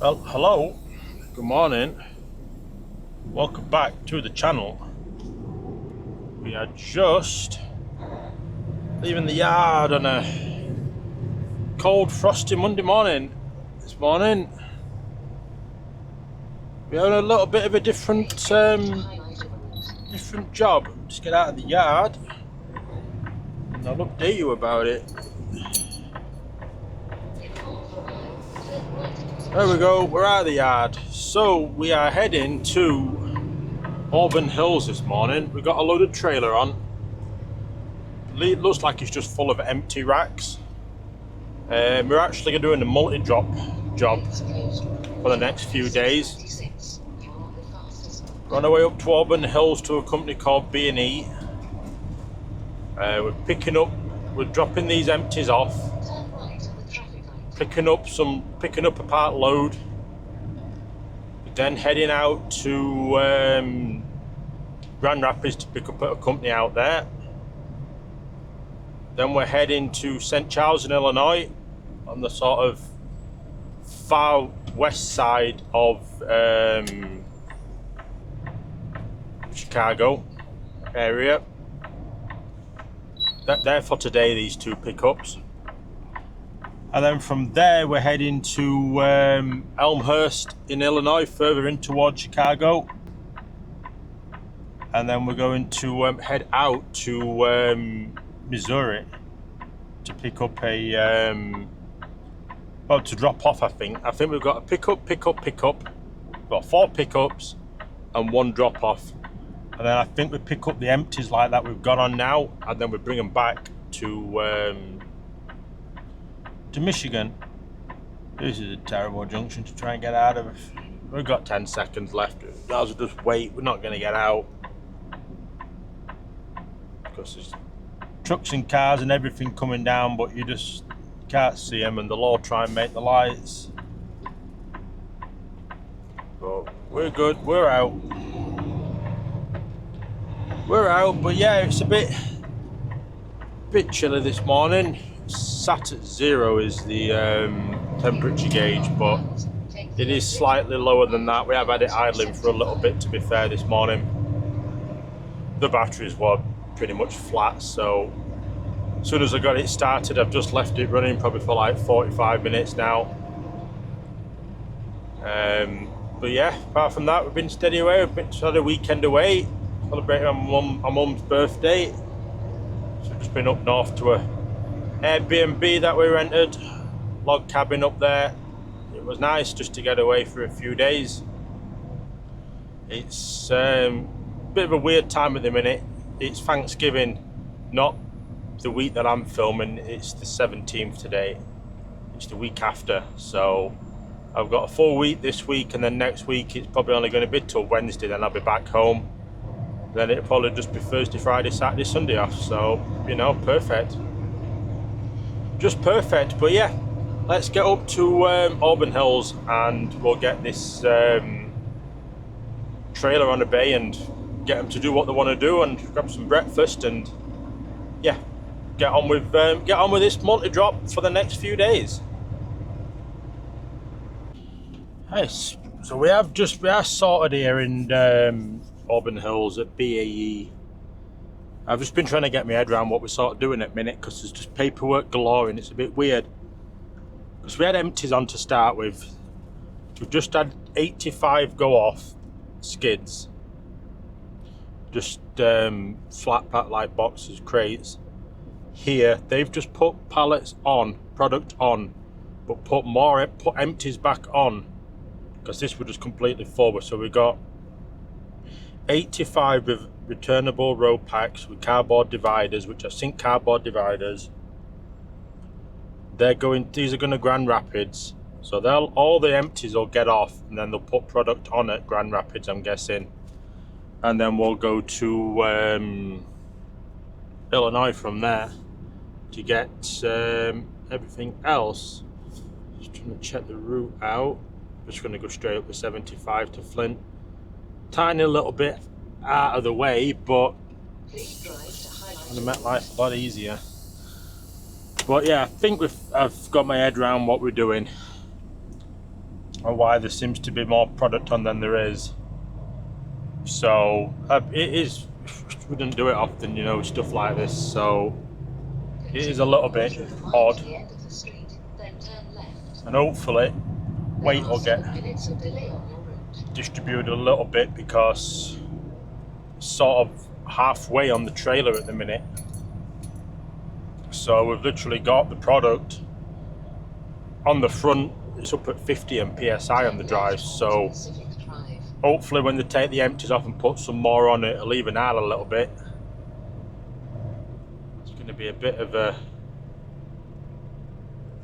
Well, hello, good morning, welcome back to the channel. We are just leaving the yard on a cold, frosty Monday morning. This morning, we're having a little bit of a different job. Just get out of the yard and I'll update you about it. There we go, we're out of the yard. So we are heading to Auburn Hills this morning. We've got a loaded trailer on. It looks like it's just full of empty racks. We're actually doing a multi-drop job for the next few days. We're on our way up to Auburn Hills to a company called B&E. We're dropping these empties off, picking up a part load, then heading out to Grand Rapids to pick up a company out there. Then we're heading to St. Charles in Illinois, on the sort of far west side of Chicago area. There for today, these two pickups. And then from there we're heading to Elmhurst in Illinois, further in towards Chicago. And then we're going to head out to Missouri to pick up to drop off. I think we've got a pickup. Well, 4 pickups and 1 drop off. And then I think we pick up the empties like that we've got on now, and then we bring them back to Michigan. This is a terrible junction to try and get out of. We've got 10 seconds left. I'll just wait. We're not going to get out because there's trucks and cars and everything coming down, but you just can't see them, and they'll all try and make the lights. But we're good. We're out. But yeah, it's a bit chilly this morning. Sat at 0 is the temperature gauge, but it is slightly lower than that. We have had it idling for a little bit, to be fair, this morning. The batteries were pretty much flat, so as soon as I got it started, I've just left it running probably for like 45 minutes now. But yeah, apart from that, we've been steady away. We've had a weekend away, celebrating my mum's birthday. So we've just been up north to a Airbnb that we rented, log cabin up there. It was nice just to get away for a few days. It's a bit of a weird time at the minute. It's Thanksgiving, not the week that I'm filming. It's the 17th today. It's the week after, so I've got a full week this week, and then next week it's probably only going to be till Wednesday, then I'll be back home. Then it'll probably just be Thursday, Friday, Saturday, Sunday off. So, you know, perfect. Just perfect. But yeah, let's get up to Auburn Hills and we'll get this trailer on a bay and get them to do what they want to do and grab some breakfast and yeah, get on with this multi-drop for the next few days. Hey, so we are sorted here in Auburn Hills at BAE. I've just been trying to get my head around what we're sort of doing at the minute, because there's just paperwork galore and it's a bit weird. Because we had empties on to start with. We've just had 85 go off skids. Just flat pack like boxes, crates. Here they've just put pallets on, product on, but put empties back on, because this was just completely full. So we got 85 with returnable road packs with cardboard dividers, which are sink cardboard dividers. These are going to Grand Rapids, so all the empties will get off, and then they'll put product on at Grand Rapids, I'm guessing, and then we'll go to Illinois from there to get everything else. Just trying to check the route out. Just going to go straight up the 75 to Flint. Tiny little bit out of the way, but it make life a lot easier. But yeah, I think I've got my head around what we're doing. or why there seems to be more product on than there is. So it is, we don't do it often, you know, stuff like this, so it is a little bit odd. And hopefully weight will get distributed a little bit, because it's sort of halfway on the trailer at the minute. So we've literally got the product on the front, it's up at 50 psi on the drive, so hopefully when they take the empties off and put some more on it, it'll even out a little bit. It's going to be a bit of a,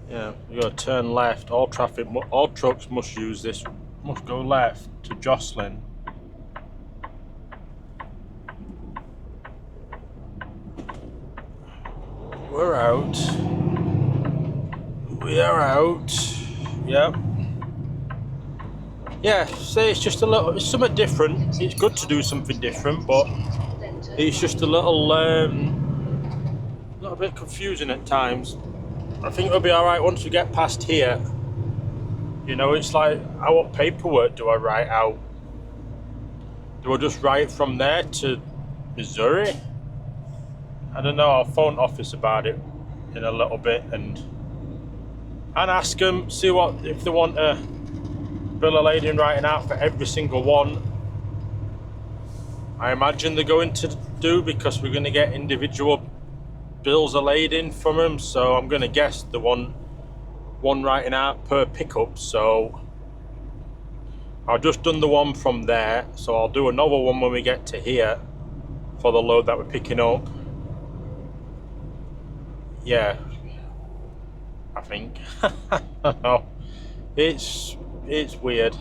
yeah, you got to turn left. All traffic, all trucks must use this, must go left to Jocelyn. We're out. We are out. Yep. Yeah, say it's just a little, it's something different. It's good to do something different, but it's just a little bit confusing at times. I think it'll be alright once we get past here. You know, it's like, what paperwork do I write out? Do I just write from there to Missouri? I don't know, I'll phone office about it in a little bit and ask them, see what, if they want a bill of lading writing out for every single one. I imagine they're going to do, because we're going to get individual bills of lading from them, so I'm going to guess the one writing out per pickup. So I've just done the one from there, so I'll do another one when we get to here for the load that we're picking up. Yeah, I think. I don't know. It's weird.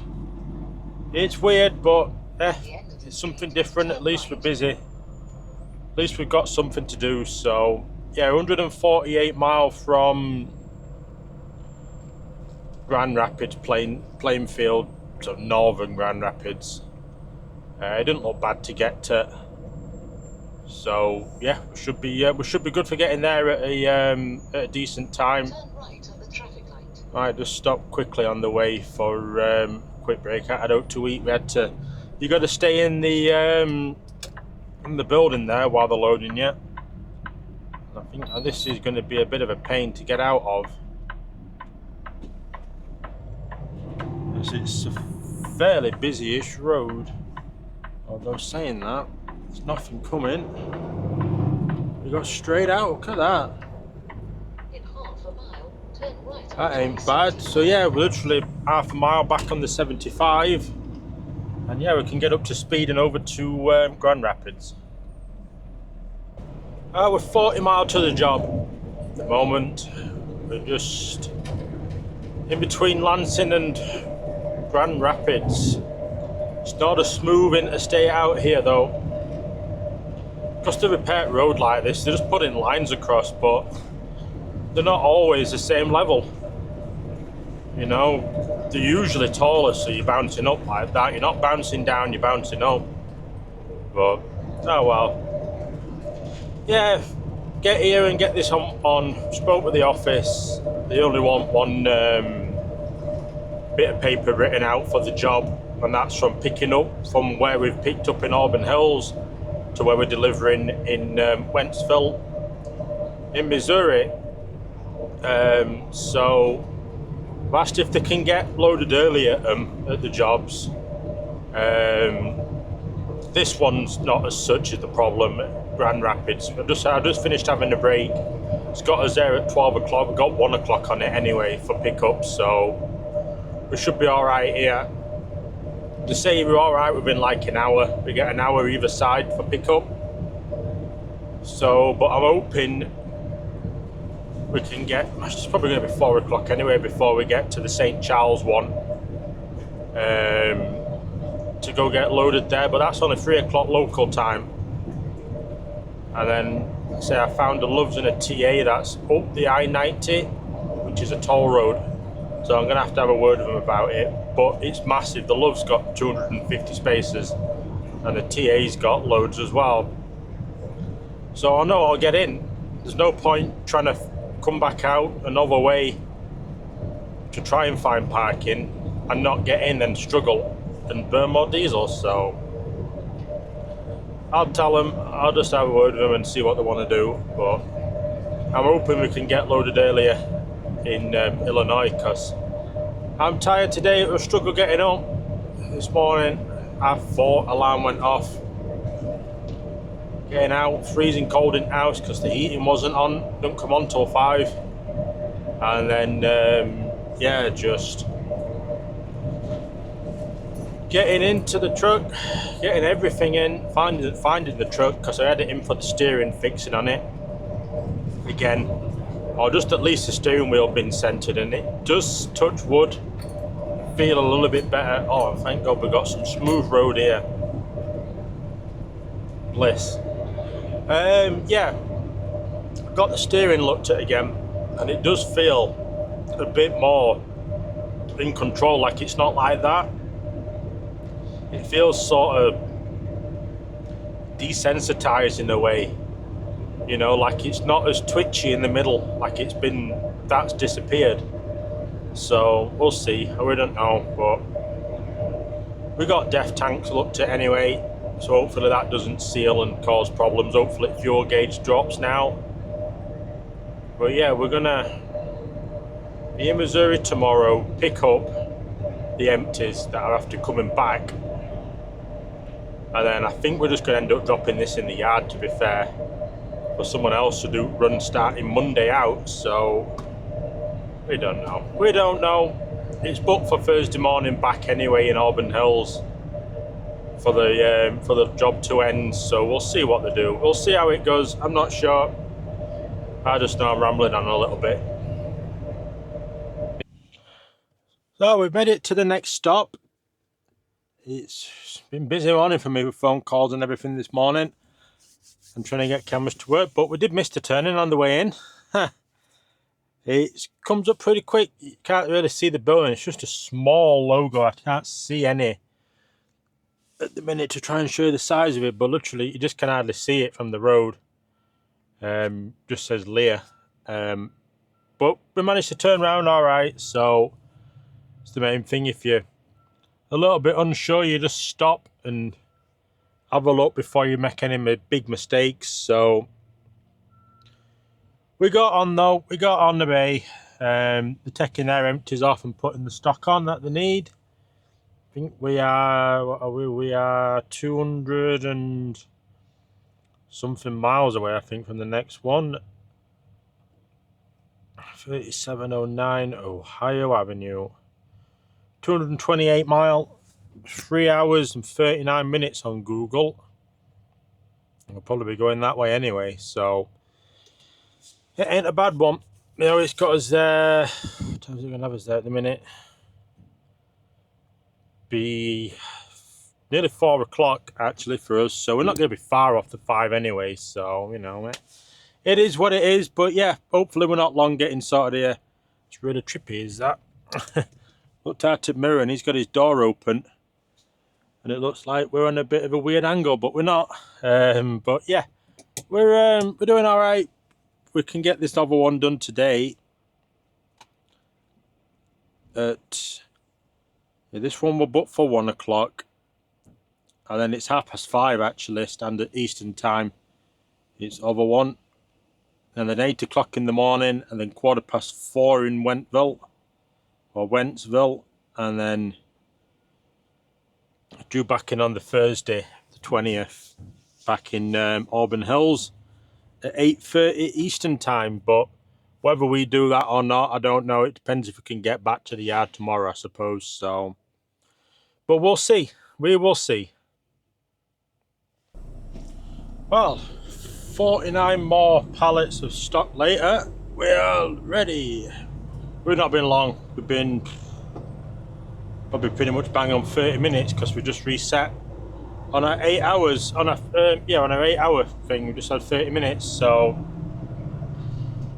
It's weird, but it's something different. At least we're busy. At least we've got something to do. So yeah, 148 miles from Grand Rapids, Plainfield, so northern Grand Rapids. It didn't look bad to get to. So yeah, we should be good for getting there at a decent time. Right, just stop quickly on the way for quick break. I had out to eat. You got to stay in the building there while they're loading you. I think this is going to be a bit of a pain to get out of. It's a fairly busy-ish road. Although saying that, there's nothing coming. We got straight out. Look at that. That ain't bad. So yeah, we're literally half a mile back on the 75, and yeah, we can get up to speed and over to Grand Rapids. We're 40 miles to the job at the moment. We're just in between Lansing and Grand Rapids. It's not a smooth interstate out here though. Because to repair a road like this, they're just putting lines across, but they're not always the same level. You know, they're usually taller, so you're bouncing up like that. You're not bouncing down, you're bouncing up. But, oh well. Yeah, get here and get this on. Spoke with the office. They only want one bit of paper written out for the job, and that's from picking up from where we've picked up in Auburn Hills to where we're delivering in Wentzville in Missouri. So I've asked if they can get loaded early at the jobs. This one's not as such as the problem at Grand Rapids. I just finished having a break. It's got us there at 12 o'clock. We've got 1 o'clock on it anyway for pickup, so we should be all right here. They say we're all right within like an hour. We get an hour either side for pickup. So, but I'm hoping we can get, it's probably going to be 4 o'clock anyway before we get to the St. Charles one to go get loaded there, but that's only 3 o'clock local time. And then, say I found a Loves and a TA that's up the I-90, which is a toll road. So I'm going to have a word with them about it, but it's massive. The Love's got 250 spaces and the TA's got loads as well. So I know I'll get in. There's no point trying to come back out another way to try and find parking. and not get in and struggle and burn more diesel. So I'll tell them, I'll just have a word with them and see what they want to do. But I'm hoping we can get loaded earlier in Illinois, because I'm tired today. It was a struggle getting up this morning. Half 4, alarm went off. Getting out, freezing cold in house because the heating wasn't on, didn't come on till 5. And then, yeah, just getting into the truck, getting everything in, finding the truck, because I had it in for the steering, fixing on it again, or just at least the steering wheel been centered, and it does, touch wood, feel a little bit better. Oh, thank God we got some smooth road here. Bliss. Yeah, got the steering looked at again, and it does feel a bit more in control. Like, it's not like that. It feels sort of desensitized in a way, you know, like it's not as twitchy in the middle, like that's disappeared. So we'll see. We don't know, but we got DEF tanks looked at anyway, so hopefully that doesn't seal and cause problems. Hopefully fuel gauge drops now. But yeah, we're gonna be in Missouri tomorrow, pick up the empties that are after coming back, and then I think we're just going to end up dropping this in the yard, to be fair, for someone else to do run starting Monday out. So we don't know. It's booked for Thursday morning back anyway in Auburn Hills for the job to end. So we'll see what they do. We'll see how it goes. I'm not sure. I just know I'm rambling on a little bit. So we've made it to the next stop. It's been a busy morning for me with phone calls and everything this morning. I'm trying to get cameras to work, but we did miss the turning on the way in. It comes up pretty quick. You can't really see the building. It's just a small logo. I can't see any at the minute to try and show you the size of it, but literally you just can hardly see it from the road. Just says Lear. But we managed to turn around all right, so it's the main thing. If you're a little bit unsure, you just stop and have a look before you make any big mistakes. So we got on though. We got on the bay. They're taking their empties off and putting the stock on that they need. I think we are, what are we? We are 200 and something miles away, I think, from the next one. 3709 Ohio Avenue. 228 mile, 3 hours and 39 minutes on Google. We'll probably be going that way anyway, so it ain't a bad one. You know, it's got us there. What time is it going to have us there at the minute? Be nearly 4 o'clock actually for us, so we're not going to be far off the 5 anyway, so you know, it is what it is. But yeah, hopefully we're not long getting sorted here. It's really trippy, is that? Looked out at the mirror and he's got his door open, and it looks like we're on a bit of a weird angle, but we're not. But yeah, we're doing all right. We can get this other one done today. This one will book for 1 o'clock, and then it's 5:30 actually, standard Eastern time. It's over 1, and then 8 o'clock in the morning, and then 4:15 in Wentzville, and then due back in on the Thursday, the 20th, back in Auburn Hills at 8:30 Eastern time. But whether we do that or not, I don't know. It depends if we can get back to the yard tomorrow, I suppose. So, but we'll see. We will see. Well, 49 more pallets of stock later. We are ready. We've not been long. We've been probably pretty much bang on 30 minutes because we just reset on our 8 hours. On our on our 8 hour thing, we just had 30 minutes. So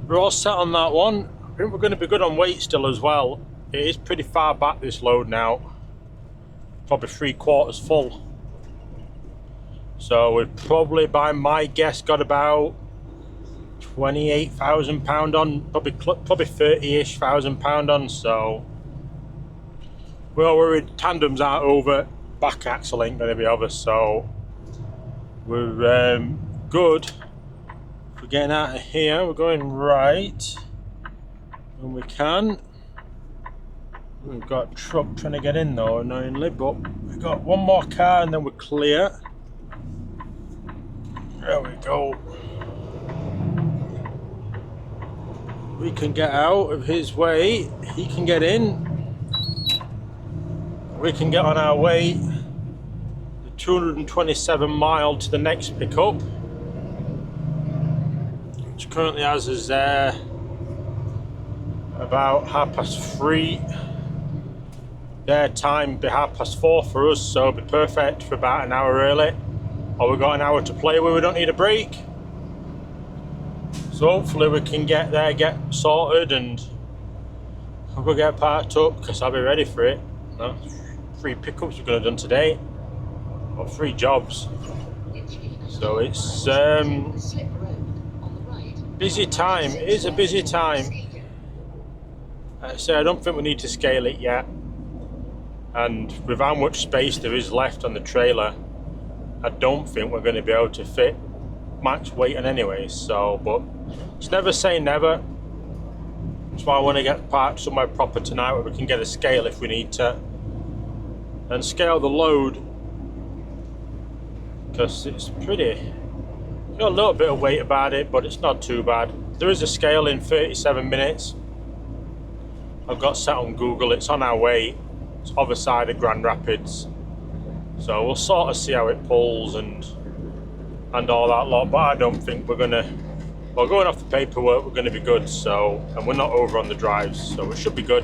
we're all set on that one. I think we're going to be good on weight still as well. It is pretty far back, this load now. Probably 3/4 full. So we've probably, by my guess, got about 28,000 pound on, probably 30-ish thousand pound on. So Well, we're in tandems aren't over, back axle ain't going to be over, so we're good. We're getting out of here, we're going right when we can. We've got a truck trying to get in though, annoyingly, but we've got one more car and then we're clear. There we go. We can get out of his way, he can get in. We can get on our way, the 227 mile to the next pickup, which currently has us there about 3:30. Their time be 4:30 for us, so it'll be perfect for about an hour early. Or we've got an hour to play where we don't need a break. So hopefully we can get there, get sorted, and we'll get parked up because I'll be ready for it. No, 3 pickups we're going to have done today, or 3 jobs. So it's busy time. It is a busy time. Like I say, I don't think we need to scale it yet. And with how much space there is left on the trailer, I don't think we're going to be able to fit max weight in anyway. So, but it's never say never. That's why I want to get parked somewhere proper tonight where we can get a scale if we need to, and scale the load, because it's pretty, got a little bit of weight about it, but it's not too bad. There is a scale in 37 minutes. I've got set on Google. It's on our way. It's other side of Grand Rapids, so we'll sort of see how it pulls and all that lot. But I don't think we're gonna. Well, going off the paperwork, we're going to be good. So, and we're not over on the drives, so it should be good.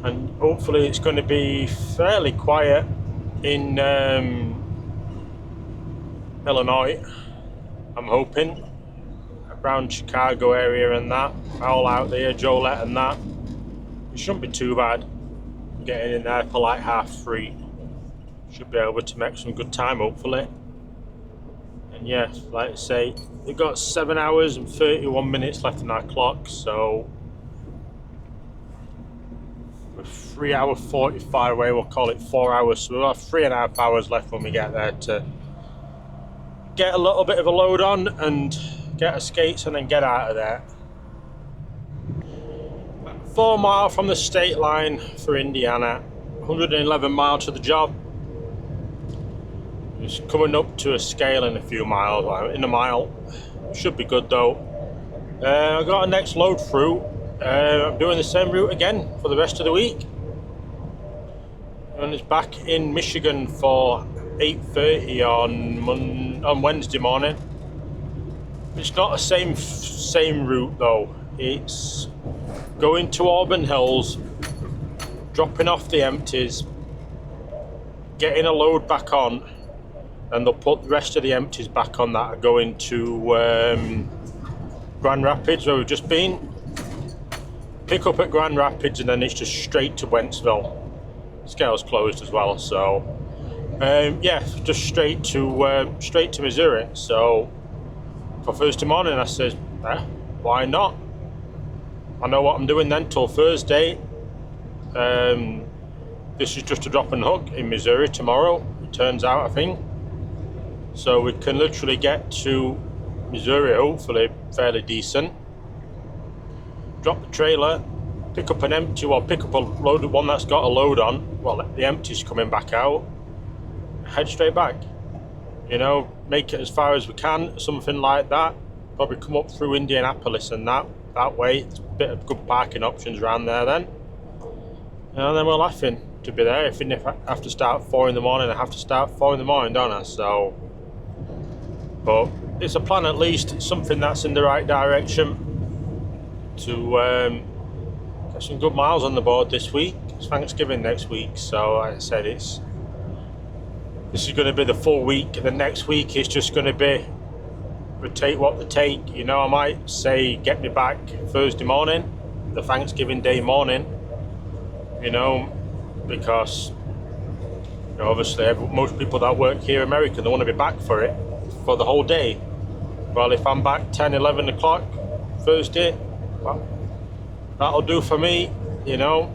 And hopefully, it's going to be fairly quiet in Illinois. I'm hoping around Chicago area and that, all out there, Joliet and that. It shouldn't be too bad. Getting in there for like 3:30. Should be able to make some good time, hopefully. And yeah, like I say, we've got 7 hours and 31 minutes left on our clock, so we're 3 hour 45 away, we'll call it 4 hours, so we'll have 3.5 hours left when we get there to get a little bit of a load on and get our skates and then get out of there. 4 miles from the state line for Indiana, 111 miles to the job. It's coming up to a scale in a few miles, in a mile. Should be good though. I've got a next load through. I'm doing the same route again for the rest of the week. And it's back in Michigan for 8:30 on Wednesday morning. It's not the same route though. It's going to Auburn Hills, dropping off the empties, getting a load back on, and they'll put the rest of the empties back on that are going to Grand Rapids where we've just been. Pick up at Grand Rapids and then it's just straight to Wentzville. Scale's closed as well, so yeah, just straight to Missouri. So for Thursday morning I said, why not? I know what I'm doing then till Thursday. This is just a drop and hook in Missouri tomorrow, it turns out, I think. So we can literally get to Missouri, hopefully fairly decent. Drop the trailer, pick up an empty, or pick up a loaded one that's got a load on. Well, the empty's coming back out. Head straight back. You know, make it as far as we can, something like that. Probably come up through Indianapolis and that way. It's a bit of good parking options around there then. And then we're laughing to be there. If I have to start 4 in the morning, I have to start 4 in the morning, don't I? So, but it's a plan at least. It's something that's in the right direction to get some good miles on the board this week. It's Thanksgiving next week, so like I said, this is going to be the full week. The next week is just going to be we take what they take. You know, I might say get me back Thursday morning, the Thanksgiving Day morning. You know, because you know, obviously most people that work here in America, they want to be back for it for the whole day. Well, if I'm back 10, 11 o'clock Thursday, well, that'll do for me, you know.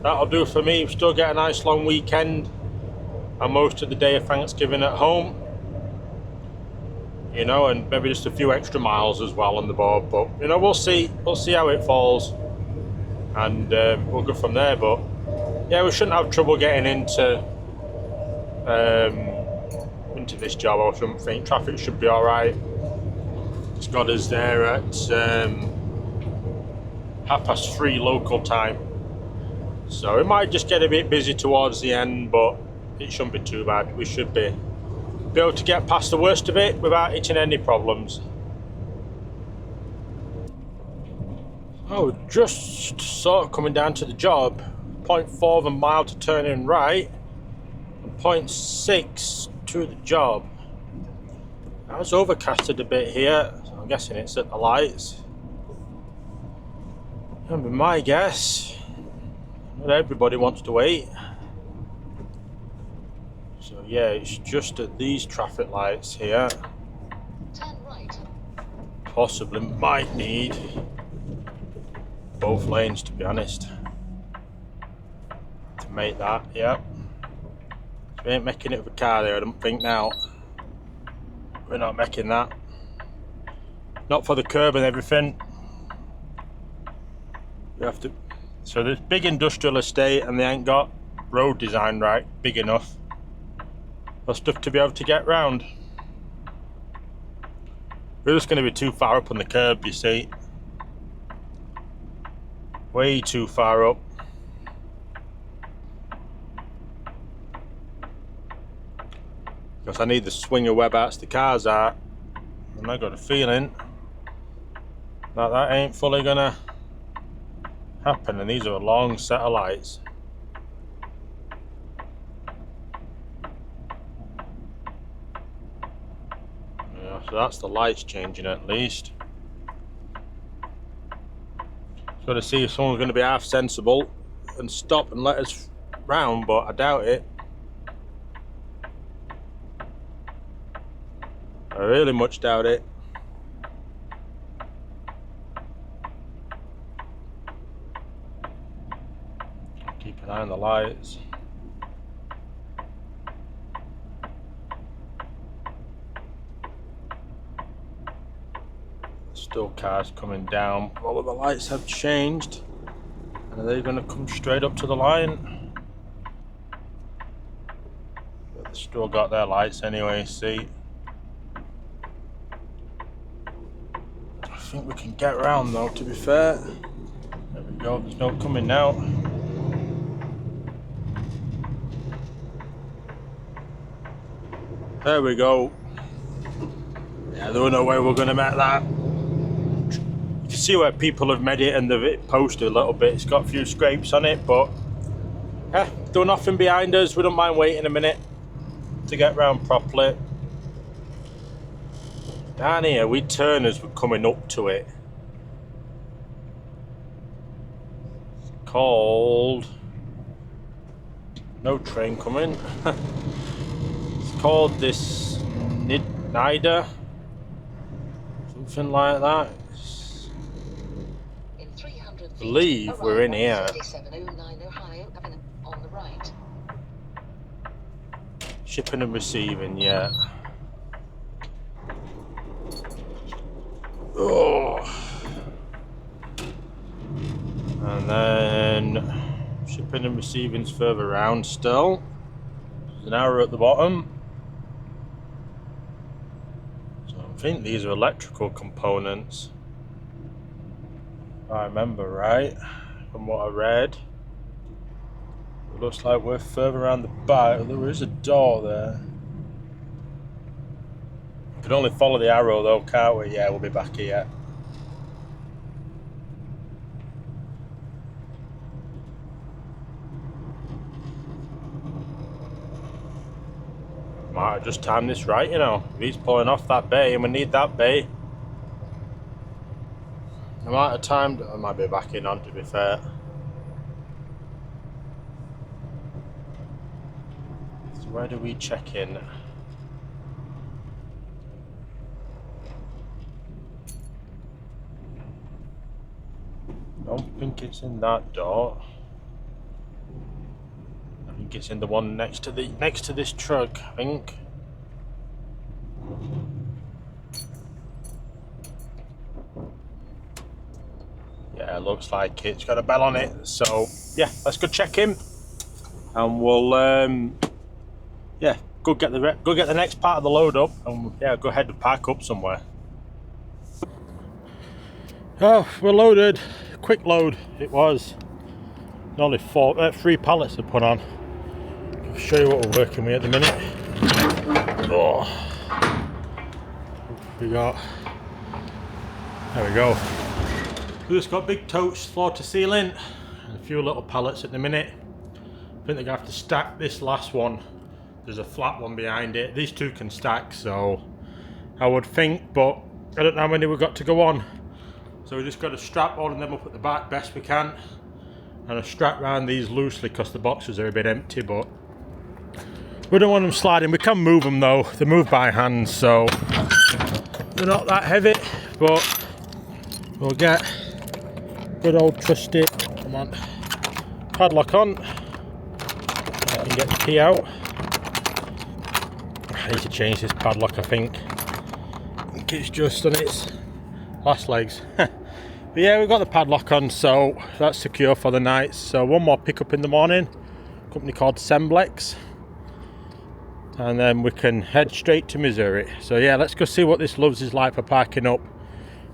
that'll do for me. Still get a nice long weekend and most of the day of Thanksgiving at home. You know, and maybe just a few extra miles as well on the board. But, you know, we'll see how it falls. And we'll go from there. But, yeah, we shouldn't have trouble getting into this job, I shouldn't think. Traffic should be alright. It's got us there at 3:30 local time. So it might just get a bit busy towards the end, but it shouldn't be too bad. We should be able to get past the worst of it without hitting any problems. Oh, just sort of coming down to the job. 0.4 of a mile to turn in right, and 0.6 to the job. I was overcasted a bit here, so I'm guessing it's at the lights. That'd be my guess. Not everybody wants to wait. So yeah, it's just at these traffic lights here. Turn right. Possibly might need both lanes, to be honest, to make that. Yeah, we ain't making it with a car there, I don't think. Now we're not making that, not for the curb and everything. You have to. So there's big industrial estate and they ain't got road design right big enough for stuff to be able to get round. We're just going to be too far up on the curb, you see. Way too far up. Because I need the swinger whereabouts the cars are. And I got a feeling that ain't fully gonna happen, and these are a long set of lights. Yeah, so that's the lights changing at least. Got to see if someone's going to be half sensible and stop and let us round, but I doubt it. I really much doubt it. Keep an eye on the lights. Still cars coming down. All of the lights have changed. And are they going to come straight up to the line? But they've still got their lights anyway, see. I think we can get round though, to be fair. There we go, there's no coming now. There we go. Yeah, there was no way we're going to make that. You can see where people have made it and they've posted a little bit. It's got a few scrapes on it, but yeah, there's nothing behind us. We don't mind waiting a minute to get round properly. Down here, we turn as we're coming up to it. It's called... No train coming. It's called this Nida. Something like that. I believe we're in here. On the right. Shipping and receiving, yeah. Oh. And then shipping and receiving's further around still. There's an arrow at the bottom. So I think these are electrical components. If I remember right, from what I read. It looks like we're further around the back. There is a door there. We can only follow the arrow though, can't we? Yeah, we'll be back here. Might have just timed this right, you know. If he's pulling off that bay and we need that bay. I might have timed, I might be backing on, to be fair. So where do we check in? Don't think it's in that door. think it's in the one next to this truck, I think. Yeah, looks like it's got a bell on it. So yeah, let's go check him, and we'll yeah, go get the next part of the load up, and yeah, go ahead and park up somewhere. Oh, we're loaded. Quick load it was. Only 3 pallets to put on. I'll show you what we're working with at the minute. Oh, we got. There we go. We just got big totes floor to ceiling, and a few little pallets at the minute. I think they're gonna have to stack this last one. There's a flat one behind it. These two can stack, so I would think, but I don't know how many we've got to go on. So we just got to strap all of them up at the back best we can, and I strap around these loosely because the boxes are a bit empty, but we don't want them sliding. We can move them though. They're moved by hand, so they're not that heavy, but we'll get good old trusty, come on, padlock on. I can get the key out. I need to change this padlock, I think. It's just on its last legs. But yeah, we've got the padlock on, so that's secure for the night. So one more pickup in the morning, a company called Semblex, and then we can head straight to Missouri. So yeah, let's go see what this Loves is like for parking up.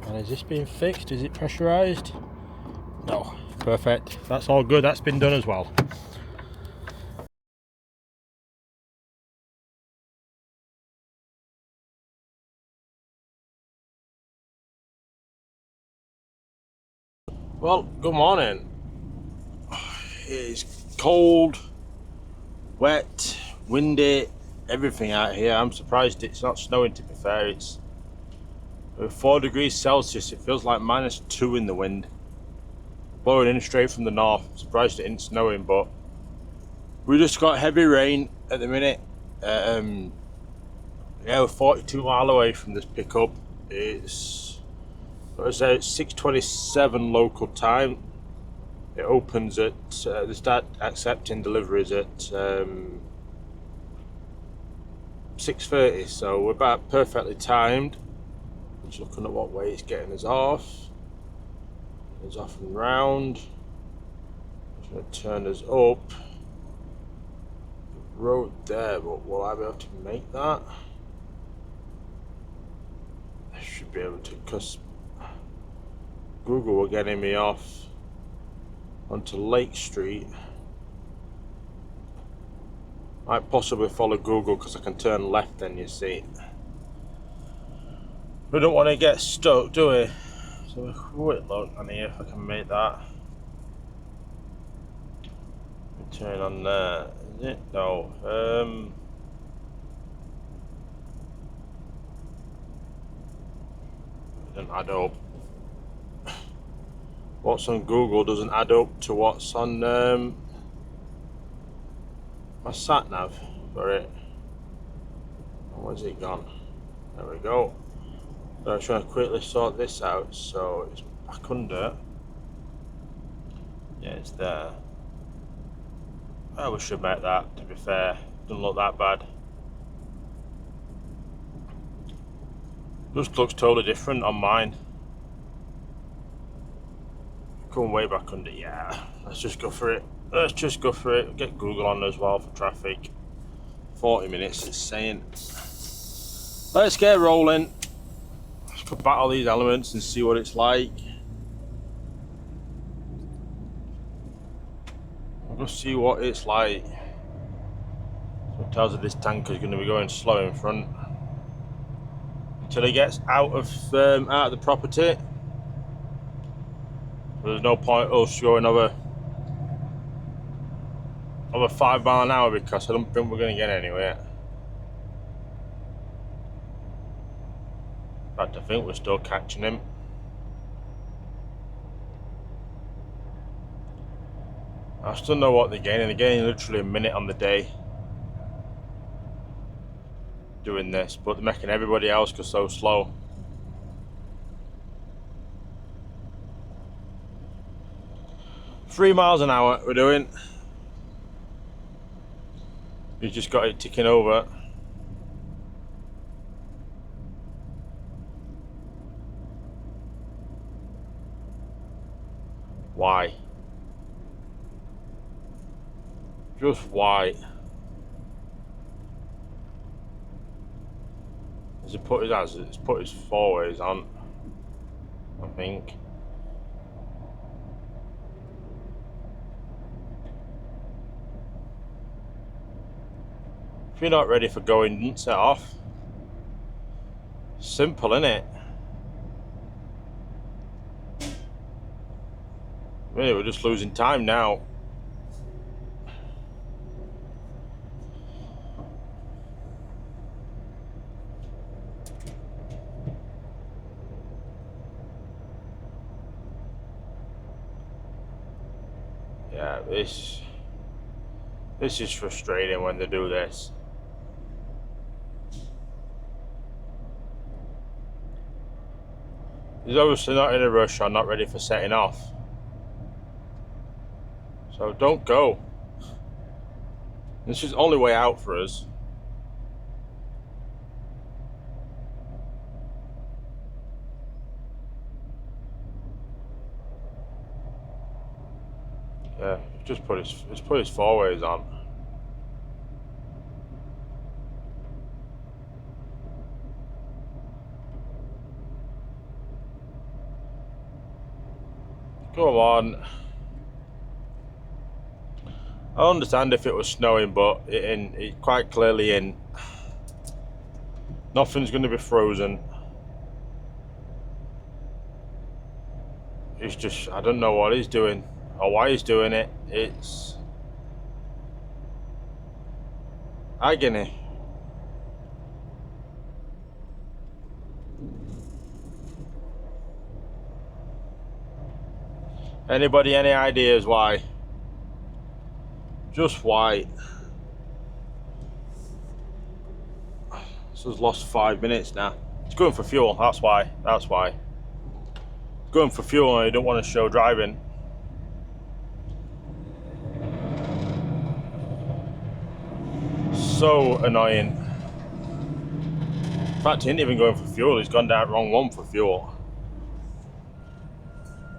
And is this being fixed? Is it pressurized? No. Perfect. That's all good. That's been done as well. Well, good morning. It's cold, wet, windy, everything out here. I'm surprised it's not snowing, to be fair. It's 4 degrees Celsius. It feels like -2 in the wind. Blowing in straight from the north. Surprised it ain't snowing, but we just got heavy rain at the minute. Yeah, we're 42 miles away from this pickup. It's 6:27 local time. It opens at they start accepting deliveries at 6:30, so we're about perfectly timed. Just looking at what way it's getting us off. It's off and round. It's going to turn us up. Road there, but will I be able to make that? I should be able to, because Google were getting me off onto Lake Street. Might possibly follow Google because I can turn left then, you see. We don't want to get stuck, do we? So quick look on here if I can make that. Turn on there, is it? No. Doesn't add up. What's on Google doesn't add up to what's on my sat nav for it. Where's it gone? There we go. I'm trying to quickly sort this out, so it's back under. Yeah, it's there. Oh, we should make that, to be fair. Doesn't look that bad. Just looks totally different on mine. Going way back under, yeah. Let's just go for it. Let's just go for it. Get Google on as well for traffic. 40 minutes, it's saying. Let's get rolling. Let's go battle these elements and see what it's like. We'll just see what it's like. So it tells us this tanker is going to be going slow in front until he gets out of the property. There's no point us going over 5 miles an hour because I don't think we're going to get anywhere. In fact, I think we're still catching him. I still know what they're gaining. They're gaining literally a minute on the day doing this, but they're making everybody else go so slow. "3 miles an hour we're doing. He's just got it ticking over. Why? Just why? Has he put he's put his four-ways on, I think. If you're not ready for going, don't set off. Simple, innit? Really, we're just losing time now. Yeah, this is frustrating when they do this. He's obviously not in a rush or not ready for setting off. So don't go. This is the only way out for us. Yeah, just put his four-ways on. Come on. I understand if it was snowing, but it quite clearly in. Nothing's going to be frozen. It's just, I don't know what he's doing or why he's doing it. It's agony. Anybody, any ideas why? Just why? This has lost 5 minutes now. It's going for fuel, that's why. That's why. It's going for fuel and you don't want to show driving. So annoying. In fact, he ain't even going for fuel, he's gone down wrong one for fuel.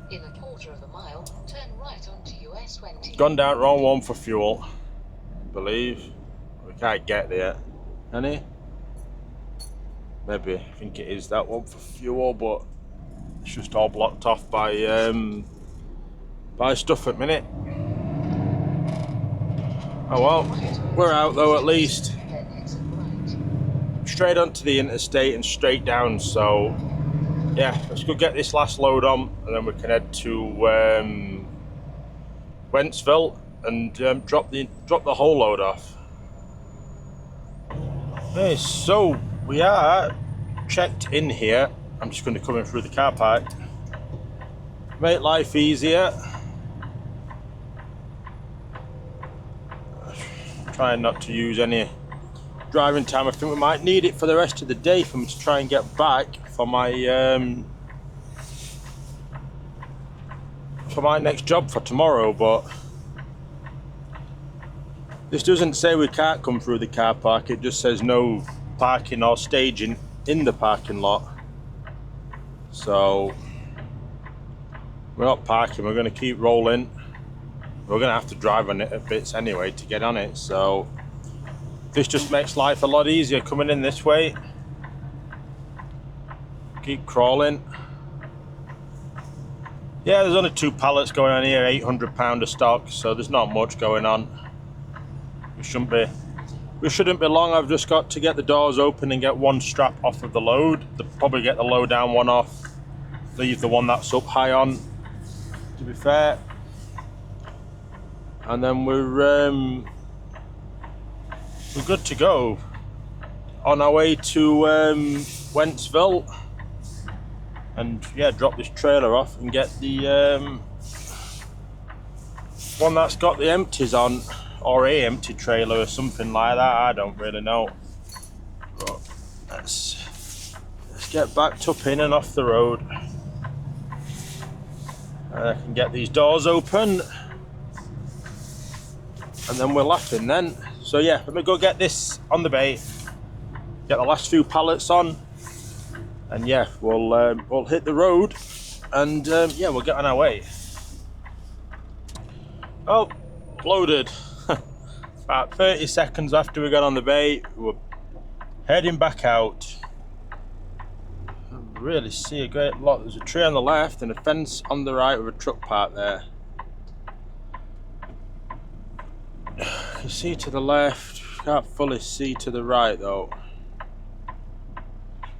In a quarter of a mile, turn right onto US 20. Gone down wrong one for fuel, I believe. We can't get there, can he? Maybe, I think it is that one for fuel, but it's just all blocked off by stuff at minute. Oh well, we're out though at least. Then exit right. Straight onto the interstate and straight down, so yeah, let's go get this last load on and then we can head to Wentzville and drop the whole load off. Okay, so we are checked in here. I'm just going to come in through the car park. Make life easier. Trying not to use any driving time. I think we might need it for the rest of the day for me to try and get back for my next job for tomorrow, but this doesn't say we can't come through the car park, it just says no parking or staging in the parking lot. So we're not parking, we're going to keep rolling. We're going to have to drive on it a bit anyway to get on it, so this just makes life a lot easier coming in this way. Keep crawling. Yeah, there's only 2 pallets going on here, 800 pound of stock, so there's not much going on. We shouldn't be long. I've just got to get the doors open and get one strap off of the load. They'll probably get the low down one off, leave the one that's up high on, to be fair. And then we're good to go. On our way to Wentzville. And yeah, drop this trailer off and get the one that's got the empties on, or a empty trailer or something like that. I don't really know. But let's get backed up in and off the road. And I can get these doors open. And then we're laughing then. So yeah, let me go get this on the bay, get the last few pallets on, and yeah, we'll hit the road, and yeah, we'll get on our way. Oh, loaded. About 30 seconds after we got on the bay, we're heading back out. I really see a great lot. There's a tree on the left and a fence on the right with a truck parked there. You see to the left, can't fully see to the right though.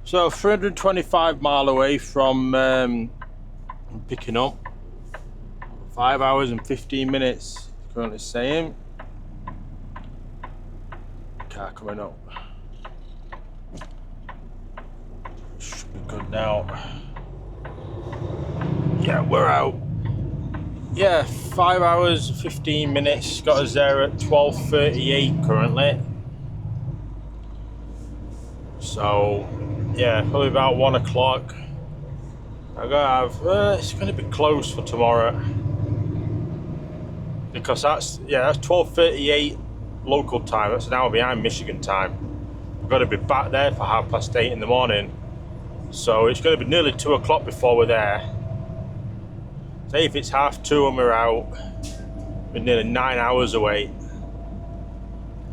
So 325 mile away from picking up. 5 hours and 15 minutes, currently saying. Car coming up. Should be good now. Yeah, we're out. Yeah, 5 hours, 15 minutes. Got us there at 12:38 currently. So, yeah, probably about 1 o'clock. I gotta have, it's gonna be close for tomorrow. Because that's 12:38 local time. That's an hour behind Michigan time. We've got to be back there for 8:30 in the morning. So it's going to be nearly 2 o'clock before we're there. Say if it's 2:30 and we're out, we're nearly 9 hours away.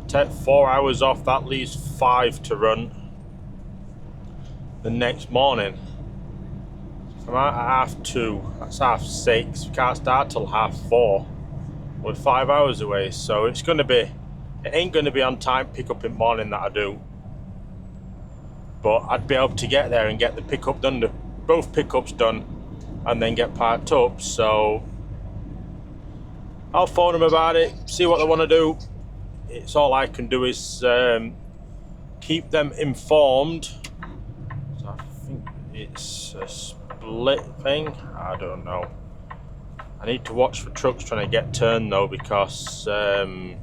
Take 4 hours off, that leaves 5 to run the next morning. From at 2:30, that's 6:30. We can't start till 4:30. We're 5 hours away, so it ain't going to be on time pickup in the morning that I do. But I'd be able to get there and get the pickup done, both pickups done, and then get parked up. So I'll phone them about it, see what they want to do. It's all I can do is keep them informed. So I think it's a split thing. I don't know. I need to watch for trucks trying to get turned though, because they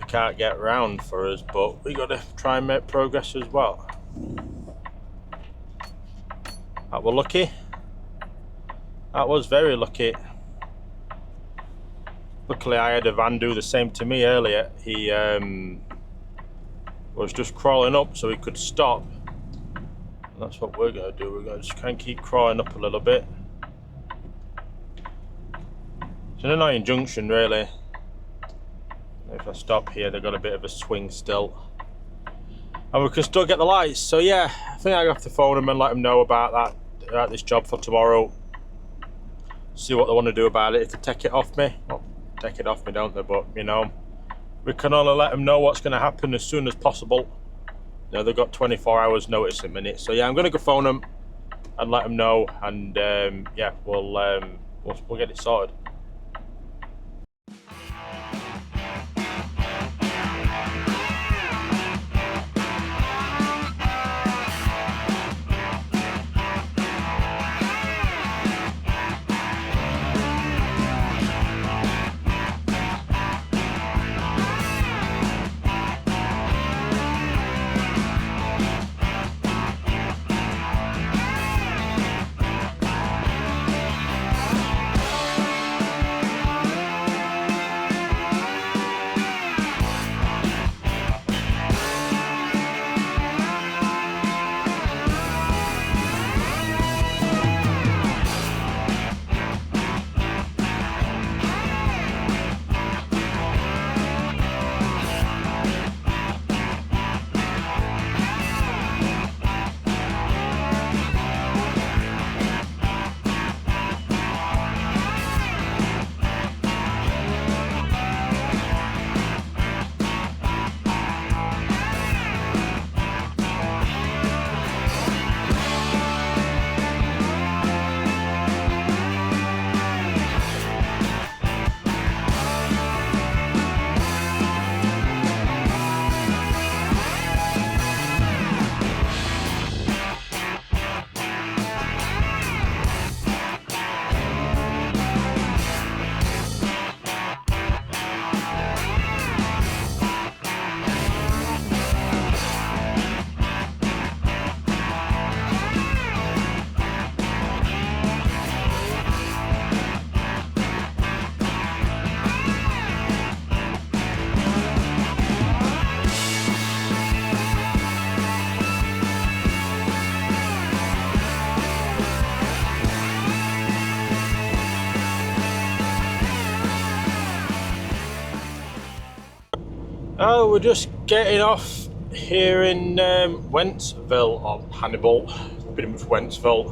can't get round for us, but we got to try and make progress as well. That was lucky. That was very lucky. Luckily I had a van do the same to me earlier. He was just crawling up so he could stop. And that's what we're going to do. We're going to just kind of keep crawling up a little bit. It's an annoying junction really. If I stop here, they've got a bit of a swing still. And we can still get the lights. So yeah, I think I have to phone them and let them know about this job for tomorrow. See what they want to do about it. If they take it off me, well, take it off me, don't they? But you know, we can only let them know what's going to happen as soon as possible. You know, they've got 24 hours notice a minute. So yeah, I'm going to go phone them and let them know, and yeah, we'll get it sorted. Oh, we're just getting off here in Wentzville, or Hannibal, pretty much Wentzville.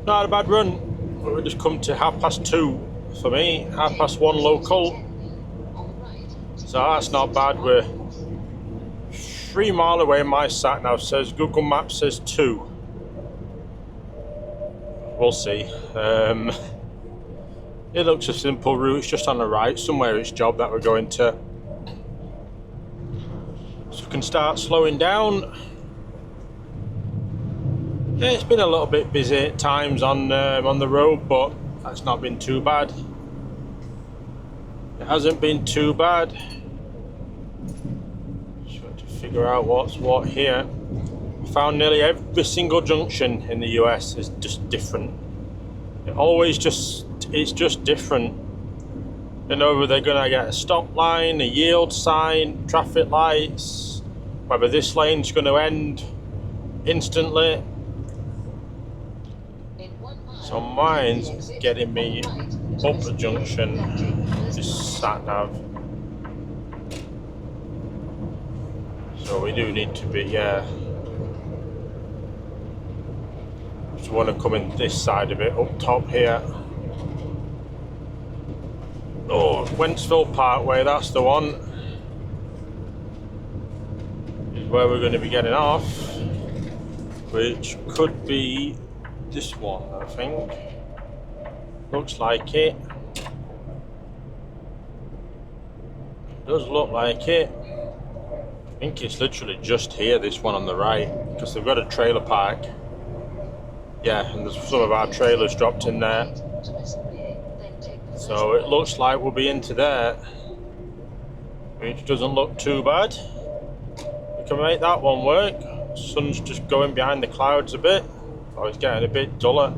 Not a bad run. We just come to 2:30 for me, 1:30 local. So that's not bad. We're 3 miles away. My sat nav says, Google Maps says 2. We'll see. It looks a simple route. It's just on the right, somewhere it's job that we're going to. So we can start slowing down. Yeah, it's been a little bit busy at times on the road, but that's not been too bad. It hasn't been too bad. Just trying to figure out what's what here. I found nearly every single junction in the US is just different. It's just different. You know, whether they're gonna get a stop line, a yield sign, traffic lights, whether this lane's gonna end instantly. So mine's getting me up the junction, this sat nav. So we do need to be, yeah. Just want to come in this side of it, up top here. Oh, Wentzville Parkway, that's the one. Is where we're going to be getting off, which could be this one, I think. Looks like it. Does look like it. I think it's literally just here, this one on the right, because they've got a trailer park. Yeah, and there's some of our trailers dropped in there. So it looks like we'll be into there, which doesn't look too bad. We can make that one work. Sun's just going behind the clouds a bit. Oh, it's getting a bit duller.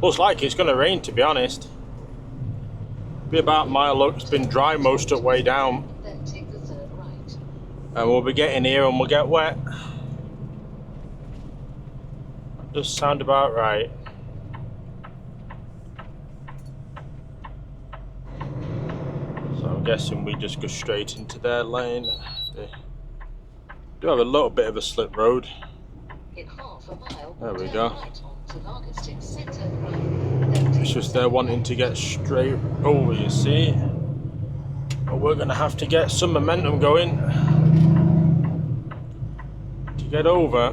Looks like it's going to rain, to be honest. Be about my luck. It's been dry most of the way down. Then take the third right. And we'll be getting here and we'll get wet. That does sound about right. So I'm guessing we just go straight into their lane. They do have a little bit of a slip road. In half a mile, There we turn go. right onto Largiston Centre Road. Then take It's just the they're second wanting to get straight over, you see. But we're going to have to get some momentum going to get over.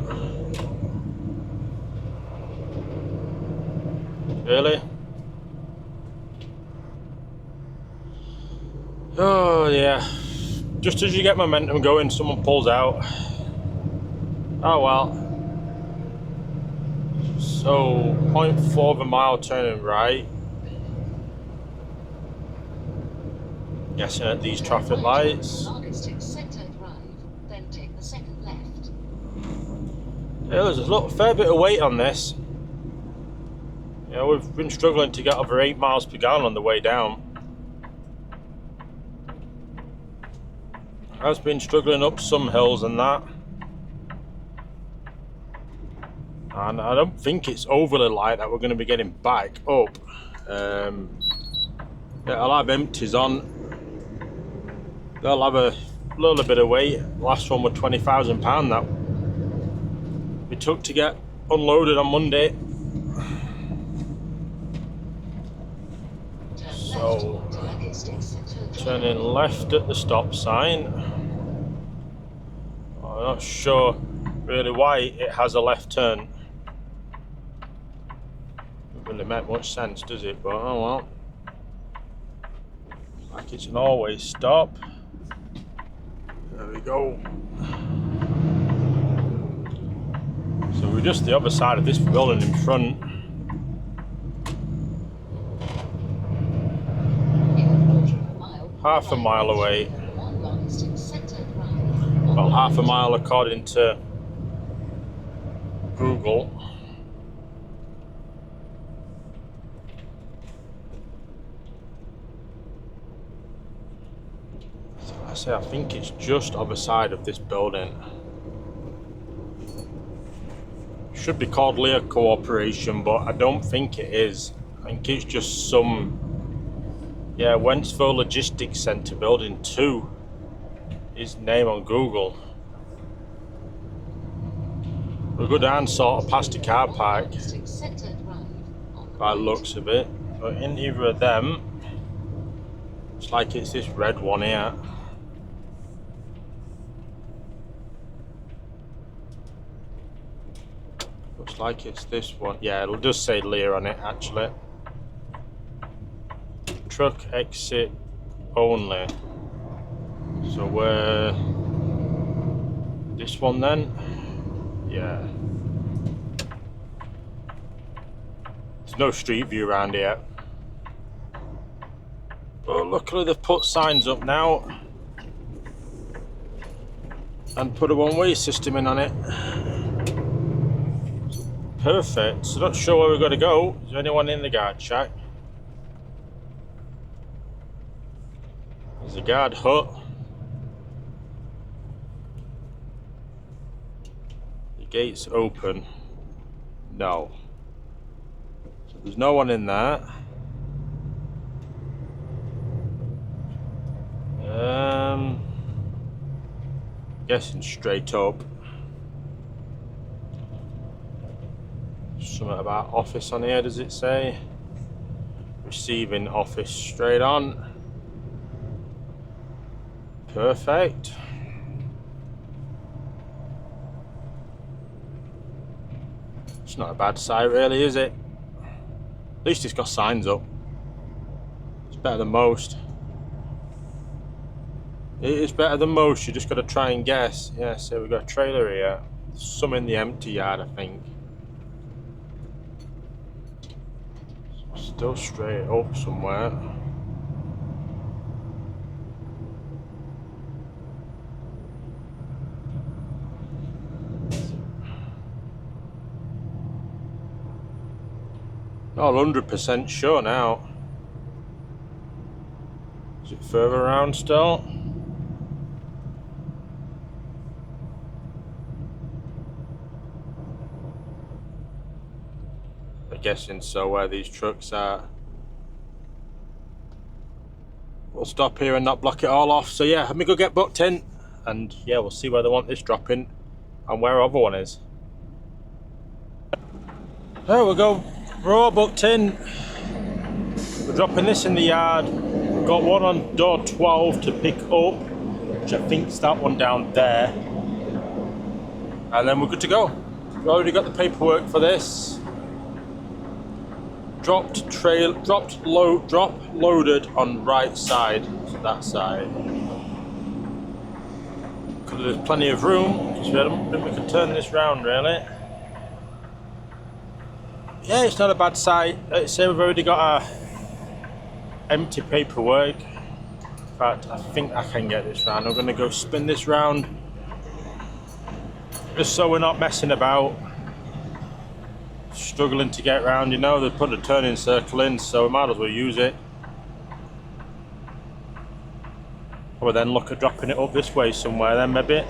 Really? Oh yeah. Just as you get momentum going, someone pulls out. Oh well. So 0.4 of a mile turning right. Guessing at these traffic lights. Largiston Centre Drive. Then take the second left. Yeah, there's a fair bit of weight on this. Yeah, we've been struggling to get over 8 miles per gallon on the way down. I've been struggling up some hills and that. And I don't think it's overly light that we're going to be getting back up. Yeah, I'll have empties on. They'll have a little bit of weight. The last one was £20,000 that we took to get unloaded on Monday. So, turning left at the stop sign. I'm not sure really why it has a left turn. Doesn't really make much sense, does it? But oh well. Like it's an always stop. There we go. So we're just the other side of this building in front. Half a mile away. Well, half a mile according to Google. So I think it's just other side of this building. Should be called Lear Cooperation, but I don't think it is. I think it's just some, yeah, Wentzville Logistics Centre Building 2. his name on Google. We're good and sort of past the car park by the looks of it. But in either of them, it's like it's this red one here. Looks like it's this one. Yeah, it'll just say Lear on it actually. Truck exit only. So we're this one then? Yeah. There's no street view around here. But luckily they've put signs up now and put a one-way system in on it. Perfect. So not sure where we've got to go. Is there anyone in the guard shack? There's a guard hut. The gate's open. No. So there's no one in there. Guessing straight up. Something about office on here, does it say? Receiving office straight on. Perfect. It's not a bad site really, is it? At least it's got signs up. It's better than most. It is better than most, you just got to try and guess. Yeah, so we've got a trailer here. Some in the empty yard, I think. Still straight up somewhere. Not 100% sure now. Is it further around still? I'm guessing so, where these trucks are. We'll stop here and not block it all off. So yeah, let me go get booked in, and yeah, we'll see where they want this dropping and where our other one is. There we go, we're all booked in. We're dropping this in the yard. We've got one on door 12 to pick up, which I think is that one down there. And then we're good to go. We've already got the paperwork for this. Drop loaded on right side, so that side. Because there's plenty of room, because we don't think we can turn this round really. Yeah, it's not a bad site. Let's say we've already got our empty paperwork. In fact, I think I can get this round. I'm going to go spin this round, just so we're not messing about. Struggling to get round, you know, they put a turning circle in, so we might as well use it. Or then look at dropping it up this way somewhere then maybe.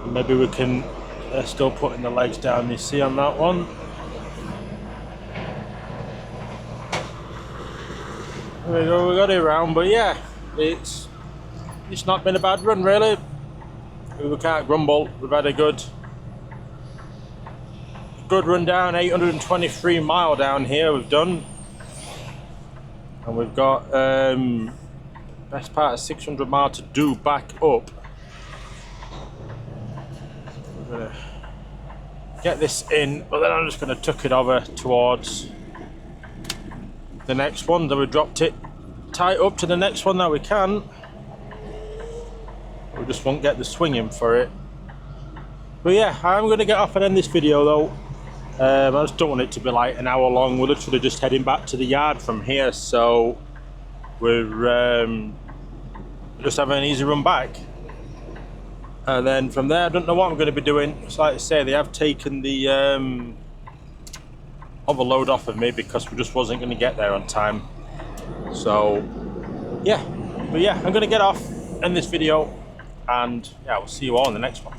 Maybe we can, they're still putting the legs down, you see on that one. There we go, we got it round, but yeah, it's not been a bad run really. We can't grumble, we've had a good run down. 823 mile down here we've done, and we've got best part of 600 mile to do back up. We're gonna get this in, but then I'm just gonna tuck it over towards the next one. Then we dropped it tight up to the next one that we can. We just won't get the swinging for it. But yeah, I'm gonna get off and end this video though. I just don't want it to be like an hour long. We're literally just heading back to the yard from here, so we're just having an easy run back, and then from there I don't know what I'm going to be doing. It's like I say, they have taken the other load off of me because we just wasn't going to get there on time. So yeah, but yeah, I'm going to get off, end this video, and yeah, we'll see you all in the next one.